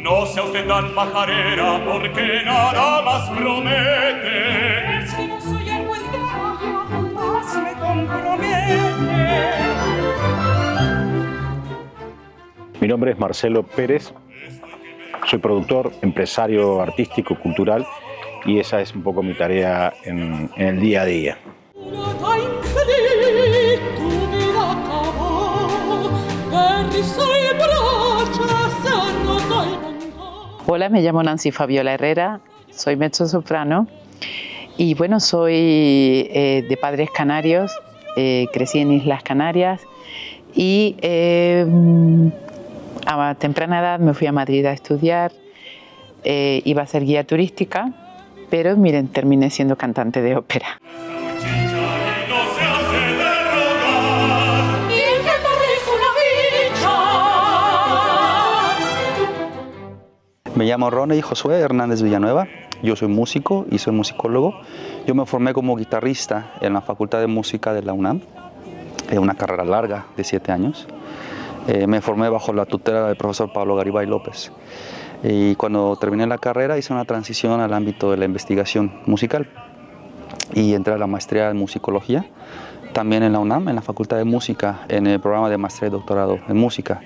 No sea usted tan pajarera porque nada más promete. Es que no soy el buen trabajo, más me compromete. Mi nombre es Marcelo Pérez, soy productor, empresario artístico, cultural y esa es un poco mi tarea en el día a día. Hola, me llamo Nancy Fabiola Herrera, soy mezzosoprano y bueno, soy de padres canarios, crecí en Islas Canarias y a temprana edad me fui a Madrid a estudiar, iba a ser guía turística, pero miren, terminé siendo cantante de ópera. Me llamo Ronnie Josué Hernández Villanueva, yo soy músico y soy musicólogo. Yo me formé como guitarrista en la Facultad de Música de la UNAM, una carrera larga de 7 años. Me formé bajo la tutela del profesor Pablo Garibay López. Y cuando terminé la carrera hice una transición al ámbito de la investigación musical y entré a la maestría en musicología, también en la UNAM, en la Facultad de Música, en el programa de maestría y doctorado en música.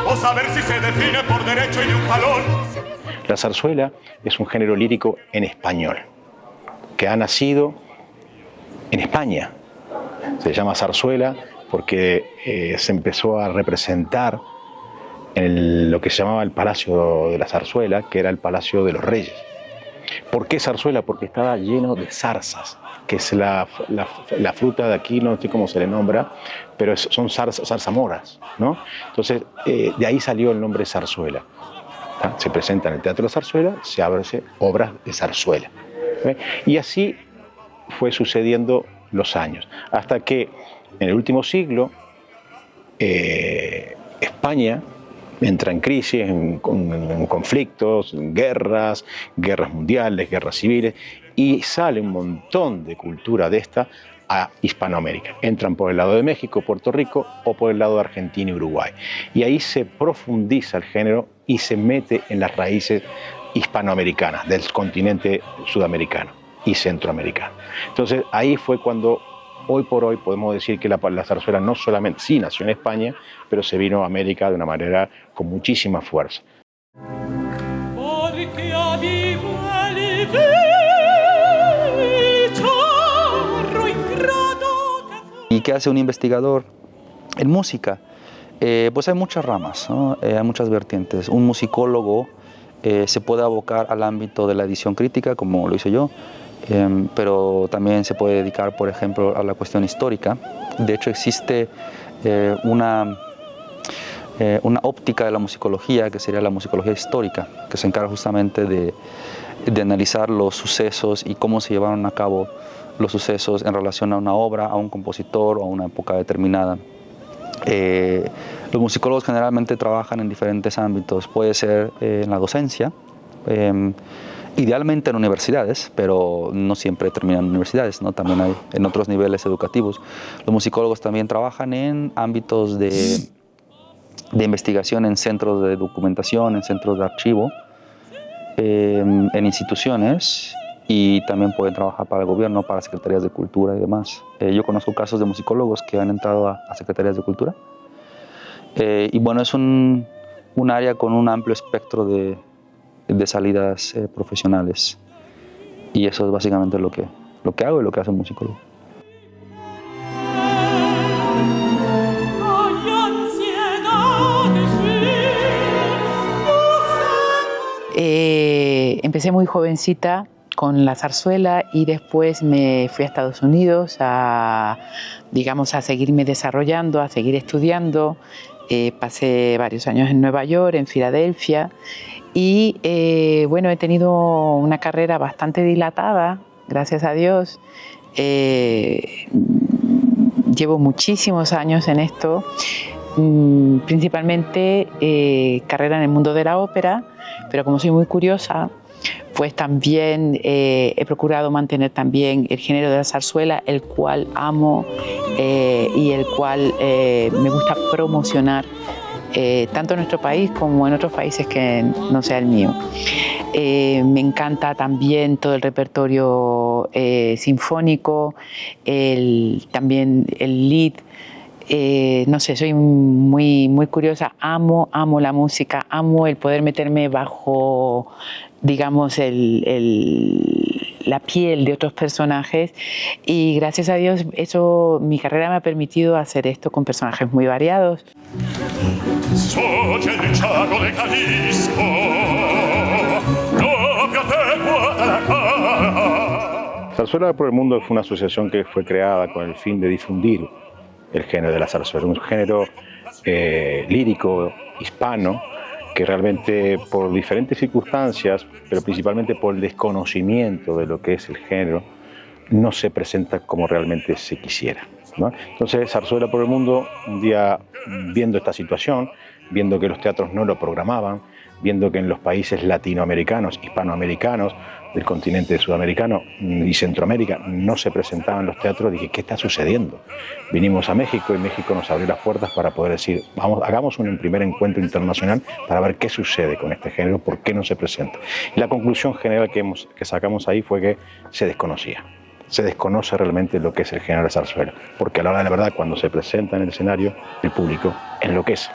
O saber si se define por derecho y de un jalón. La zarzuela es un género lírico en español, que ha nacido en España. Se llama zarzuela porque se empezó a representar en lo que se llamaba el Palacio de la Zarzuela, que era el Palacio de los Reyes. ¿Por qué zarzuela? Porque estaba lleno de zarzas, que es la fruta de aquí, no sé cómo se le nombra, pero son zarzamoras, ¿no? Entonces, de ahí salió el nombre zarzuela. Se presenta en el Teatro de la Zarzuela, se abren obras de zarzuela. Y así fue sucediendo los años, hasta que en el último siglo España entra en crisis, en conflictos, en guerras mundiales, guerras civiles, y sale un montón de cultura de esta a Hispanoamérica. Entran por el lado de México, Puerto Rico o por el lado de Argentina y Uruguay. Y ahí se profundiza el género y se mete en las raíces hispanoamericanas del continente sudamericano y centroamericano. Entonces ahí fue cuando hoy por hoy podemos decir que la zarzuela no solamente sí nació en España, pero se vino a América de una manera con muchísima fuerza. ¿Y qué hace un investigador en música? Pues hay muchas ramas, ¿no? Hay muchas vertientes. Un musicólogo se puede abocar al ámbito de la edición crítica, como lo hice yo, pero también se puede dedicar, por ejemplo, a la cuestión histórica. De hecho, existe una óptica de la musicología, que sería la musicología histórica, que se encarga justamente de analizar los sucesos y cómo se llevaron a cabo los sucesos en relación a una obra, a un compositor o a una época determinada. Los musicólogos generalmente trabajan en diferentes ámbitos. Puede ser en la docencia, idealmente en universidades, pero no siempre terminan en universidades, ¿no? También hay en otros niveles educativos. Los musicólogos también trabajan en ámbitos de investigación, en centros de documentación, en centros de archivo, en instituciones, y también pueden trabajar para el gobierno, para secretarías de cultura y demás. Yo conozco casos de musicólogos que han entrado a secretarías de cultura. Y bueno, es un área con un amplio espectro de salidas profesionales. Y eso es básicamente lo que hago y lo que hace un musicólogo. Empecé muy jovencita con la zarzuela y después me fui a Estados Unidos a seguirme desarrollando, a seguir estudiando. Pasé varios años en Nueva York, en Filadelfia, y bueno, he tenido una carrera bastante dilatada, gracias a Dios. Llevo muchísimos años en esto, principalmente carrera en el mundo de la ópera, pero como soy muy curiosa, pues también he procurado mantener también el género de la zarzuela, el cual amo y el cual me gusta promocionar tanto en nuestro país como en otros países que no sea el mío. Me encanta también todo el repertorio sinfónico, también el lied. No sé, soy muy curiosa, amo la música, amo el poder meterme bajo, digamos, la piel de otros personajes, y gracias a Dios mi carrera me ha permitido hacer esto con personajes muy variados. Sorge il ciago de Jalisco, proprio te Guadalajara. Zarzuela por el Mundo fue una asociación que fue creada con el fin de difundir el género de la zarzuela, un género lírico hispano que realmente por diferentes circunstancias, pero principalmente por el desconocimiento de lo que es el género, no se presenta como realmente se quisiera, ¿no? Entonces Zarzuela por el Mundo, un día viendo esta situación, viendo que los teatros no lo programaban, viendo que en los países latinoamericanos, hispanoamericanos, del continente sudamericano y Centroamérica no se presentaban los teatros, dije, ¿qué está sucediendo? Vinimos a México y México nos abrió las puertas para poder decir, vamos, hagamos un primer encuentro internacional para ver qué sucede con este género, por qué no se presenta. Y la conclusión general que sacamos ahí fue que se desconocía. Se desconoce realmente lo que es el género de zarzuela, porque a la hora de la verdad, cuando se presenta en el escenario, el público enloquece.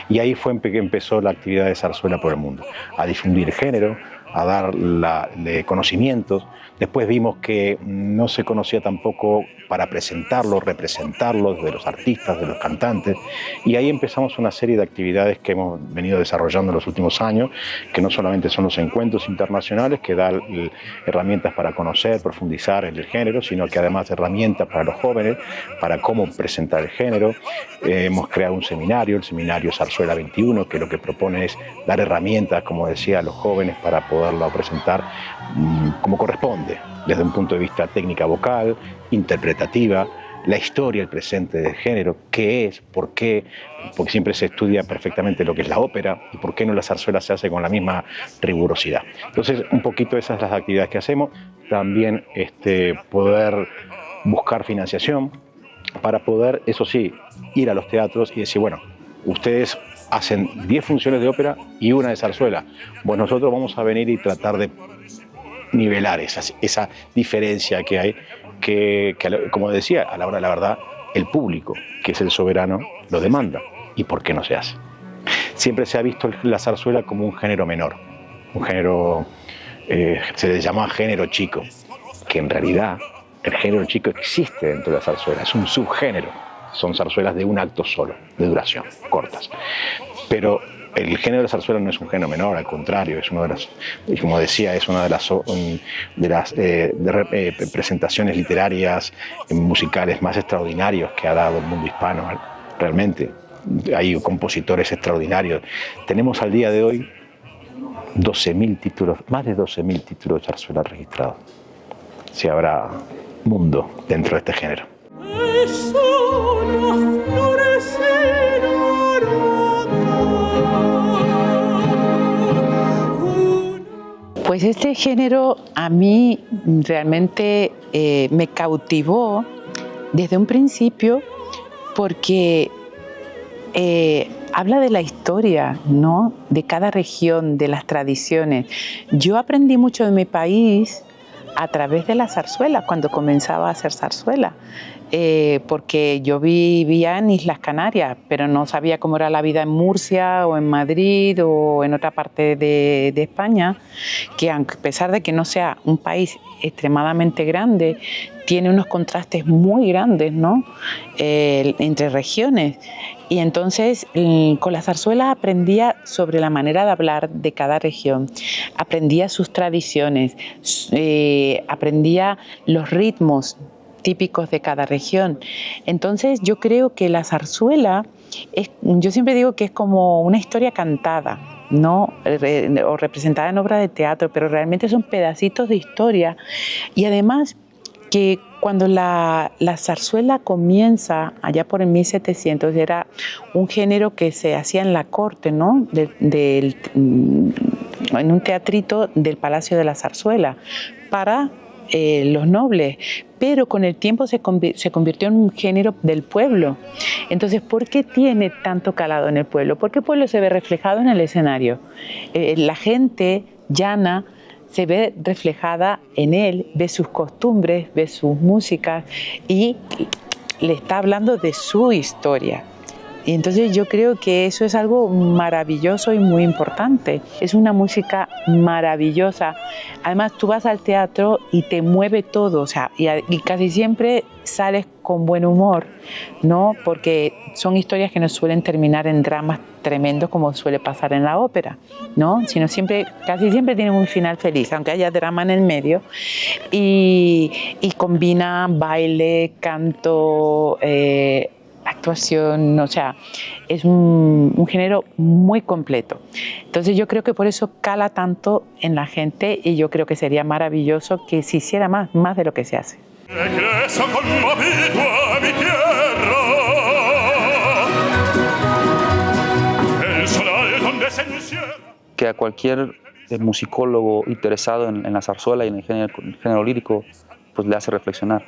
Y ahí fue que empezó la actividad de Zarzuela por el Mundo, a difundir el género, a darle conocimientos. Después vimos que no se conocía tampoco para presentarlo, representarlo de los artistas, de los cantantes, y ahí empezamos una serie de actividades que hemos venido desarrollando en los últimos años, que no solamente son los encuentros internacionales que dan herramientas para conocer, profundizar en el género, sino que además herramientas para los jóvenes, para cómo presentar el género. Hemos creado un seminario, el seminario Zarzuela 21, que lo que propone es dar herramientas, como decía, a los jóvenes para poderlo presentar como corresponde, desde un punto de vista técnica vocal, interpretativa, la historia, el presente del género, qué es, por qué, porque siempre se estudia perfectamente lo que es la ópera y por qué no la zarzuela se hace con la misma rigurosidad. Entonces, un poquito esas son las actividades que hacemos. También poder buscar financiación para poder, eso sí, ir a los teatros y decir, bueno, ustedes hacen 10 funciones de ópera y una de zarzuela. Pues nosotros vamos a venir y tratar de nivelar esa diferencia que hay, que, como decía, a la hora de la verdad, el público, que es el soberano, lo demanda. ¿Y por qué no se hace? Siempre se ha visto la zarzuela como un género menor, un género, se le llama género chico, que en realidad el género chico existe dentro de la zarzuela, es un subgénero. Son zarzuelas de un acto solo, de duración, cortas. Pero el género de zarzuela no es un género menor, al contrario, es una de las, como decía, es una de las presentaciones literarias, musicales más extraordinarios que ha dado el mundo hispano. Realmente, hay compositores extraordinarios. Tenemos al día de hoy 12.000 títulos, más de 12.000 títulos de zarzuela registrados. Si habrá mundo dentro de este género. Pues este género a mí realmente me cautivó desde un principio porque habla de la historia, ¿no? De cada región, de las tradiciones. Yo aprendí mucho de mi país a través de la zarzuela, cuando comenzaba a hacer zarzuela, porque yo vivía en Islas Canarias, pero no sabía cómo era la vida en Murcia o en Madrid o en otra parte de España, que a pesar de que no sea un país extremadamente grande, tiene unos contrastes muy grandes, ¿no? Entre regiones. Y entonces con la zarzuela aprendía sobre la manera de hablar de cada región, aprendía sus tradiciones, aprendía los ritmos típicos de cada región. Entonces yo creo que la zarzuela, yo siempre digo que es como una historia cantada, ¿no? O representada en obra de teatro, pero realmente son pedacitos de historia. Y además que cuando la zarzuela comienza, allá por el 1700, era un género que se hacía en la corte, ¿no? en un teatrito del Palacio de la Zarzuela para los nobles, pero con el tiempo se convirtió en un género del pueblo. Entonces, ¿por qué tiene tanto calado en el pueblo? Porque el pueblo se ve reflejado en el escenario. La gente llana se ve reflejada en él, ve sus costumbres, ve sus músicas y le está hablando de su historia. Y entonces yo creo que eso es algo maravilloso y muy importante. Es una música maravillosa. Además, tú vas al teatro y te mueve todo, o sea, y casi siempre sales con buen humor, ¿no? Porque son historias que no suelen terminar en dramas tremendos como suele pasar en la ópera, ¿no? Sino casi siempre tienen un final feliz, aunque haya drama en el medio. Y combina baile, canto, actuación, o sea, es un género muy completo. Entonces yo creo que por eso cala tanto en la gente y yo creo que sería maravilloso que se hiciera más de lo que se hace. Que a cualquier musicólogo interesado en la zarzuela y en el género lírico, pues le hace reflexionar.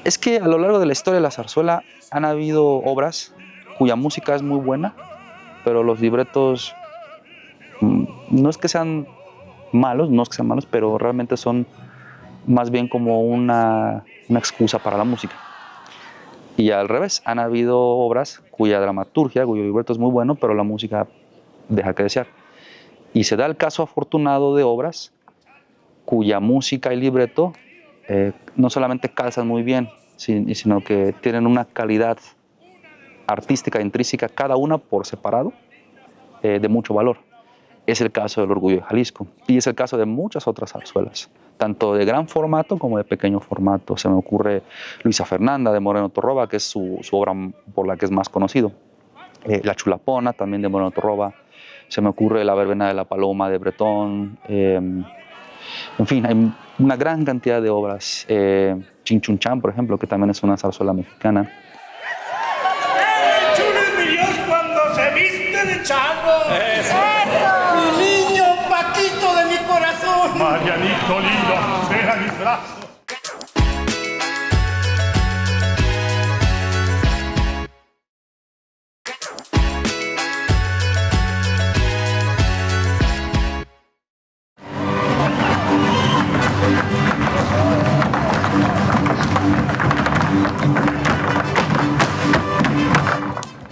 Es que a lo largo de la historia de la zarzuela han habido obras cuya música es muy buena, pero los libretos no es que sean malos, pero realmente son más bien como una excusa para la música. Y al revés, han habido obras cuya dramaturgia, cuyo libreto es muy bueno, pero la música deja que desear. Y se da el caso afortunado de obras cuya música y libreto no solamente calzan muy bien, sino que tienen una calidad artística intrínseca, cada una por separado, de mucho valor. Es el caso del Orgullo de Jalisco y es el caso de muchas otras zarzuelas, tanto de gran formato como de pequeño formato. Se me ocurre Luisa Fernanda de Moreno Torroba, que es su obra por la que es más conocido. La Chulapona, también de Moreno Torroba. Se me ocurre La Verbena de la Paloma de Bretón. En fin, hay una gran cantidad de obras. Chinchunchán, por ejemplo, que también es una zarzuela mexicana. ¡El chulo de Dios cuando se viste de chango! ¡Eso! ¡Mi niño, Paquito de mi corazón! Marianito lindo, ven a mis brazos.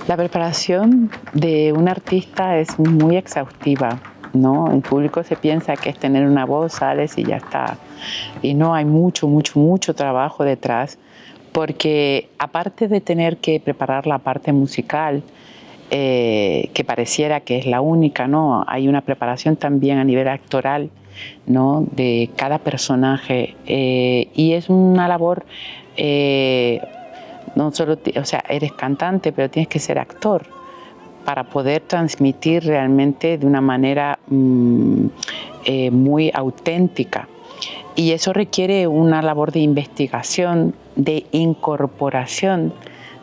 La preparación de un artista es muy exhaustiva, ¿no? En público se piensa que es tener una voz, sales y ya está. Y no, hay mucho trabajo detrás, porque aparte de tener que preparar la parte musical, que pareciera que es la única, ¿no? Hay una preparación también a nivel actoral, ¿no? De cada personaje, y es una labor... no solo, o sea, eres cantante, pero tienes que ser actor para poder transmitir realmente de una manera muy auténtica. Y eso requiere una labor de investigación, de incorporación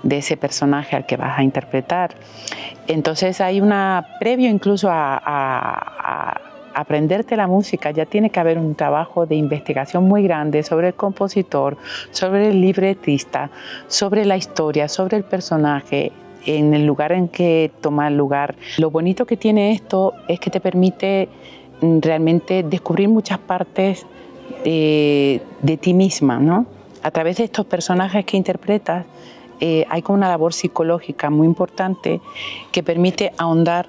de ese personaje al que vas a interpretar. Entonces hay previo incluso a aprenderte la música, ya tiene que haber un trabajo de investigación muy grande sobre el compositor, sobre el libretista, sobre la historia, sobre el personaje, en el lugar en que toma lugar. Lo bonito que tiene esto es que te permite realmente descubrir muchas partes de ti misma, ¿no? A través de estos personajes que interpretas, hay como una labor psicológica muy importante que permite ahondar,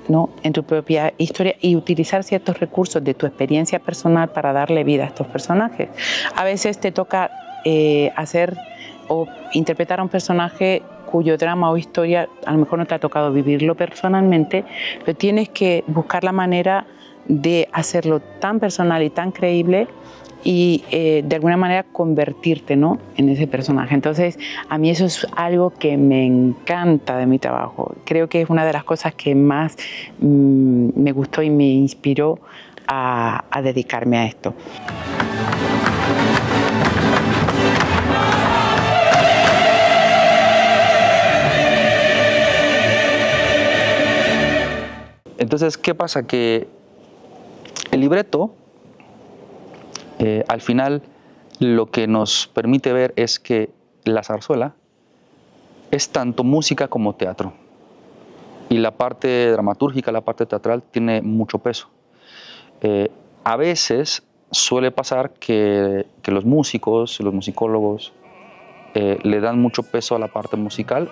¿no?, en tu propia historia y utilizar ciertos recursos de tu experiencia personal para darle vida a estos personajes. A veces te toca hacer o interpretar a un personaje cuyo drama o historia a lo mejor no te ha tocado vivirlo personalmente, pero tienes que buscar la manera de hacerlo tan personal y tan creíble y de alguna manera convertirte, ¿no?, en ese personaje. Entonces, a mí eso es algo que me encanta de mi trabajo. Creo que es una de las cosas que más me gustó y me inspiró a dedicarme a esto. Entonces, ¿qué pasa? Que libreto, al final, lo que nos permite ver es que la zarzuela es tanto música como teatro. Y la parte dramatúrgica, la parte teatral, tiene mucho peso. A veces suele pasar que los músicos, los musicólogos, le dan mucho peso a la parte musical,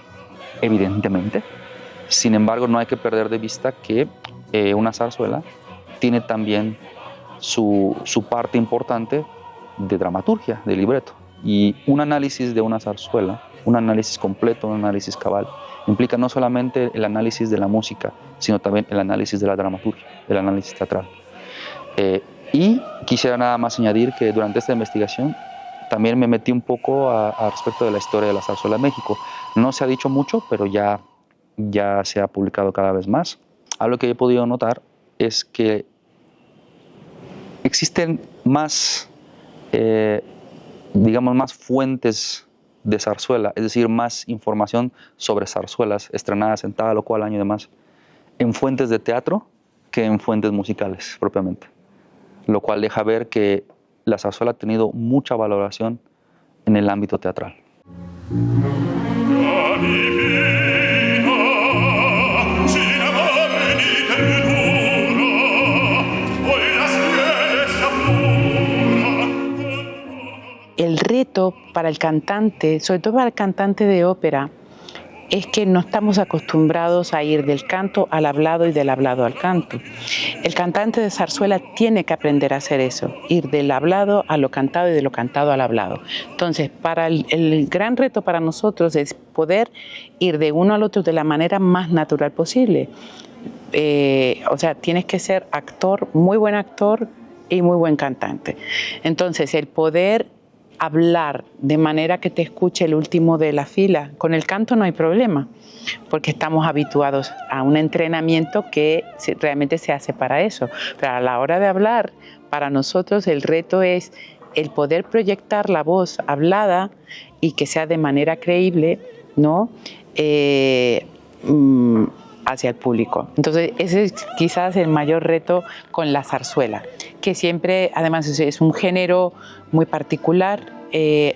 evidentemente. Sin embargo, no hay que perder de vista que una zarzuela tiene también su parte importante de dramaturgia, de libreto. Y un análisis de una zarzuela, un análisis completo, un análisis cabal, implica no solamente el análisis de la música, sino también el análisis de la dramaturgia, el análisis teatral. Y quisiera nada más añadir que durante esta investigación también me metí un poco a respecto de la historia de la zarzuela en México. No se ha dicho mucho, pero ya se ha publicado cada vez más. Algo que he podido notar es que existen más, digamos, más fuentes de zarzuela, es decir, más información sobre zarzuelas estrenadas en tal o cual año y demás, en fuentes de teatro que en fuentes musicales propiamente. Lo cual deja ver que la zarzuela ha tenido mucha valoración en el ámbito teatral. El reto para el cantante, sobre todo para el cantante de ópera, es que no estamos acostumbrados a ir del canto al hablado y del hablado al canto. El cantante de zarzuela tiene que aprender a hacer eso, ir del hablado a lo cantado y de lo cantado al hablado. Entonces, el gran reto para nosotros es poder ir de uno al otro de la manera más natural posible. O sea, tienes que ser actor, muy buen actor y muy buen cantante. Entonces, el poder hablar de manera que te escuche el último de la fila. Con el canto no hay problema, porque estamos habituados a un entrenamiento que realmente se hace para eso. Pero a la hora de hablar, para nosotros el reto es el poder proyectar la voz hablada y que sea de manera creíble, ¿no? Hacia el público. Entonces ese es quizás el mayor reto con la zarzuela, que siempre, además es un género muy particular,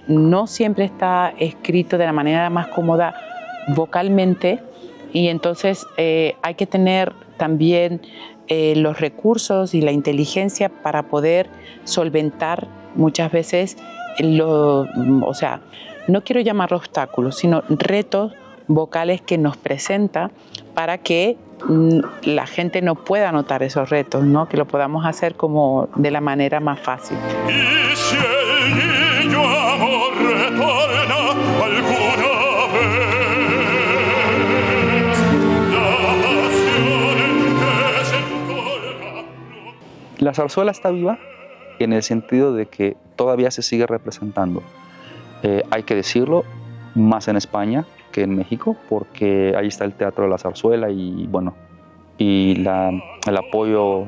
no siempre está escrito de la manera más cómoda vocalmente, y entonces hay que tener también los recursos y la inteligencia para poder solventar muchas veces o sea, no quiero llamarlo obstáculos, sino retos vocales que nos presenta para que la gente no pueda notar esos retos, ¿no? Que lo podamos hacer como de la manera más fácil. Y si el niño amor retorna alguna vez, la pasión que se entorna. La zarzuela está viva en el sentido de que todavía se sigue representando. Hay que decirlo, más en España que en México, porque ahí está el Teatro de la Zarzuela y bueno, y el apoyo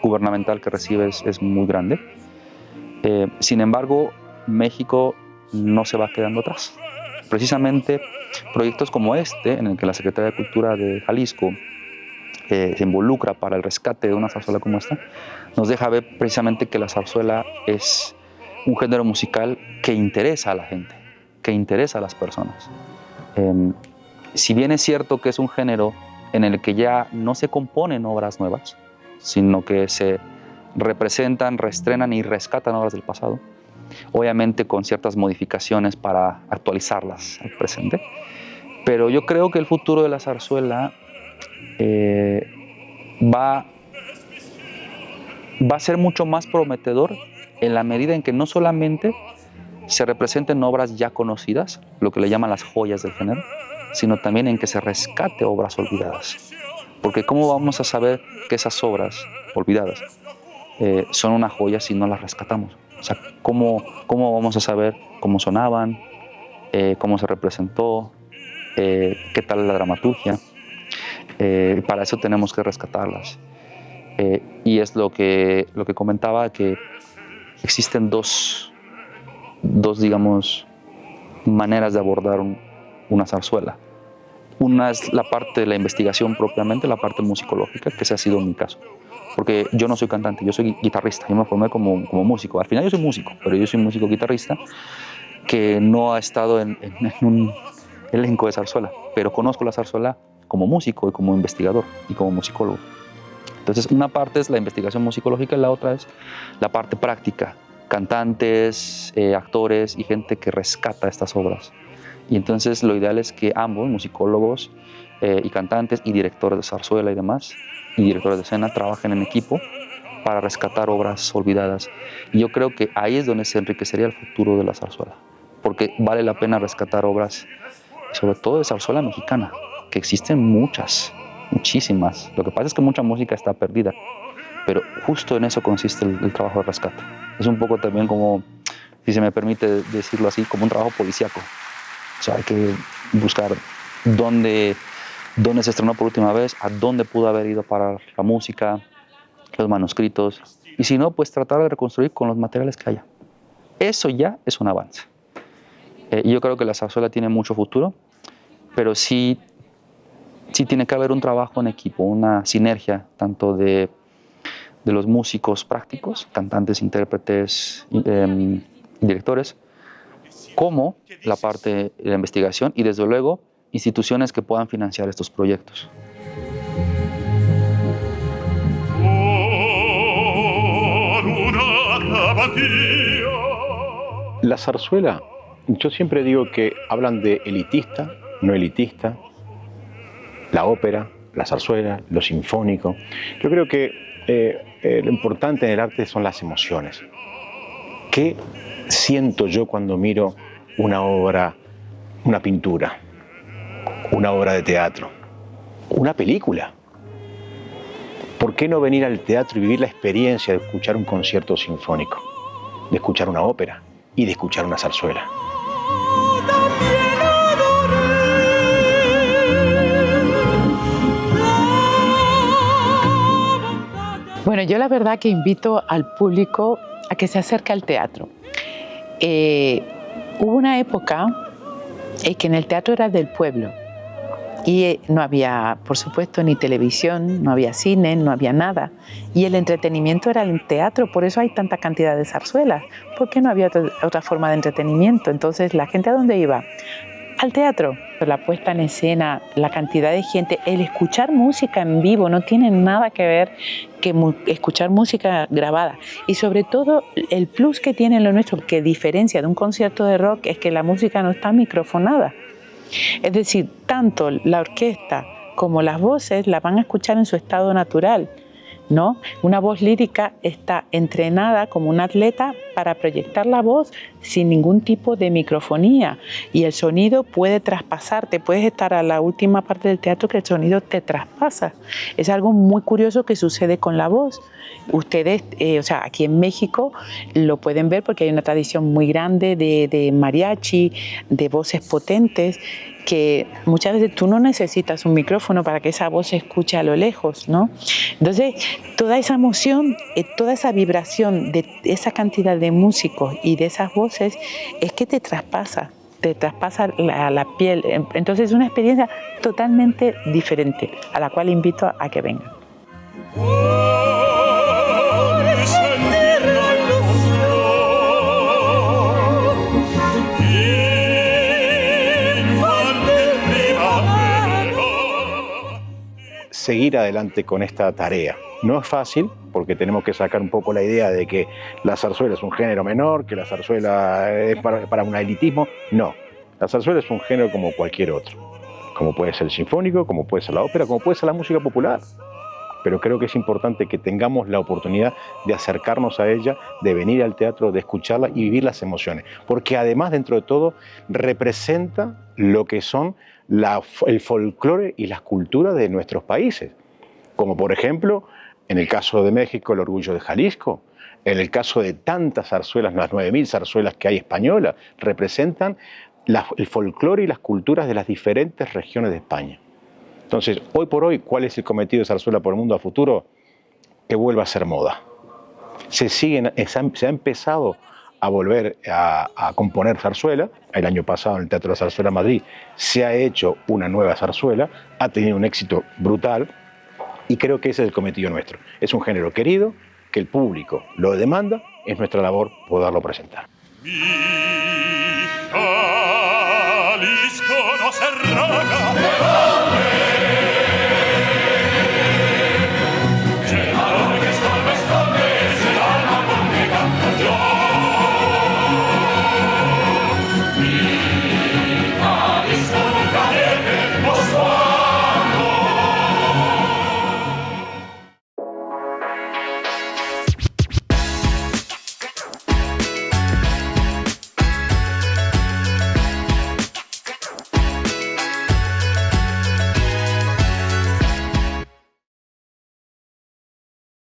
gubernamental que recibe es muy grande. Sin embargo, México no se va quedando atrás. Precisamente proyectos como este, en el que la Secretaría de Cultura de Jalisco se involucra para el rescate de una zarzuela como esta, nos deja ver precisamente que la zarzuela es un género musical que interesa a la gente, que interesa a las personas. Si bien es cierto que es un género en el que ya no se componen obras nuevas, sino que se representan, reestrenan y rescatan obras del pasado, obviamente con ciertas modificaciones para actualizarlas al presente, pero yo creo que el futuro de la zarzuela va a ser mucho más prometedor en la medida en que no solamente se representen obras ya conocidas, lo que le llaman las joyas del género, sino también en que se rescate obras olvidadas. Porque ¿cómo vamos a saber que esas obras olvidadas son una joya si no las rescatamos? O sea, ¿cómo vamos a saber cómo sonaban, cómo se representó, qué tal la dramaturgia? Para eso tenemos que rescatarlas. Y es lo que comentaba, que existen dos digamos, maneras de abordar una zarzuela. Una es la parte de la investigación propiamente, la parte musicológica, que ese ha sido mi caso. porque yo no soy cantante, yo soy guitarrista, yo me formé como músico. Al final yo soy músico, pero yo soy músico guitarrista que no ha estado en un elenco de zarzuela, pero conozco la zarzuela como músico y como investigador y como musicólogo. Entonces, una parte es la investigación musicológica y la otra es la parte práctica, cantantes, actores y gente que rescata estas obras. Y entonces lo ideal es que ambos, musicólogos y cantantes y directores de zarzuela y demás, y directores de escena, trabajen en equipo para rescatar obras olvidadas. Y yo creo que ahí es donde se enriquecería el futuro de la zarzuela, porque vale la pena rescatar obras, sobre todo de zarzuela mexicana, que existen muchas, muchísimas. Lo que pasa es que mucha música está perdida, pero justo en eso consiste el trabajo de rescate. Es un poco también como, si se me permite decirlo así, como un trabajo policíaco. O sea, hay que buscar dónde se estrenó por última vez, a dónde pudo haber ido para la música, los manuscritos, y si no, pues tratar de reconstruir con los materiales que haya. Eso ya es un avance. Yo creo que la zarzuela tiene mucho futuro, pero sí tiene que haber un trabajo en equipo, una sinergia tanto de los músicos prácticos, cantantes, intérpretes, directores, como la parte de la investigación y desde luego instituciones que puedan financiar estos proyectos. La zarzuela, yo siempre digo que hablan de elitista, no elitista, la ópera, la zarzuela, lo sinfónico. Yo creo que lo importante en el arte son las emociones. ¿Qué siento yo cuando miro una obra, una pintura, una obra de teatro, una película? ¿Por qué no venir al teatro y vivir la experiencia de escuchar un concierto sinfónico, de escuchar una ópera y de escuchar una zarzuela? Bueno, yo la verdad que invito al público a que se acerque al teatro. Hubo una época que en el teatro era del pueblo y no había, por supuesto, ni televisión, no había cine, no había nada. Y el entretenimiento era el teatro, por eso hay tanta cantidad de zarzuelas, porque no había otra forma de entretenimiento. Entonces, ¿la gente a dónde iba? Al teatro. La puesta en escena, la cantidad de gente, el escuchar música en vivo no tiene nada que ver que escuchar música grabada. Y sobre todo el plus que tiene lo nuestro, que diferencia de un concierto de rock, es que la música no está microfonada. Es decir, tanto la orquesta como las voces las van a escuchar en su estado natural, ¿no? Una voz lírica está entrenada como un atleta para proyectar la voz sin ningún tipo de microfonía y el sonido puede traspasarte, puedes estar a la última parte del teatro que el sonido te traspasa. Es algo muy curioso que sucede con la voz. Ustedes, aquí en México lo pueden ver porque hay una tradición muy grande de mariachi, de voces potentes, que muchas veces tú no necesitas un micrófono para que esa voz se escuche a lo lejos, ¿no? Entonces, toda esa emoción, toda esa vibración de esa cantidad de músicos y de esas voces es que te traspasa la piel. Entonces, es una experiencia totalmente diferente a la cual invito a que vengan. Seguir adelante con esta tarea. No es fácil porque tenemos que sacar un poco la idea de que la zarzuela es un género menor, que la zarzuela es para un elitismo. No, la zarzuela es un género como cualquier otro, como puede ser el sinfónico, como puede ser la ópera, como puede ser la música popular. Pero creo que es importante que tengamos la oportunidad de acercarnos a ella, de venir al teatro, de escucharla y vivir las emociones. Porque además, dentro de todo, representa lo que son el folclore y las culturas de nuestros países. Como por ejemplo, en el caso de México, el orgullo de Jalisco. En el caso de tantas zarzuelas, las 9.000 zarzuelas que hay españolas, representan el folclore y las culturas de las diferentes regiones de España. Entonces, hoy por hoy, ¿cuál es el cometido de zarzuela por el mundo a futuro? Que vuelva a ser moda. Se ha empezado a volver a componer zarzuela. El año pasado en el Teatro de la Zarzuela Madrid se ha hecho una nueva zarzuela, ha tenido un éxito brutal, Y creo que ese es el cometido nuestro. Es un género querido, que el público lo demanda, es nuestra labor poderlo presentar. Mi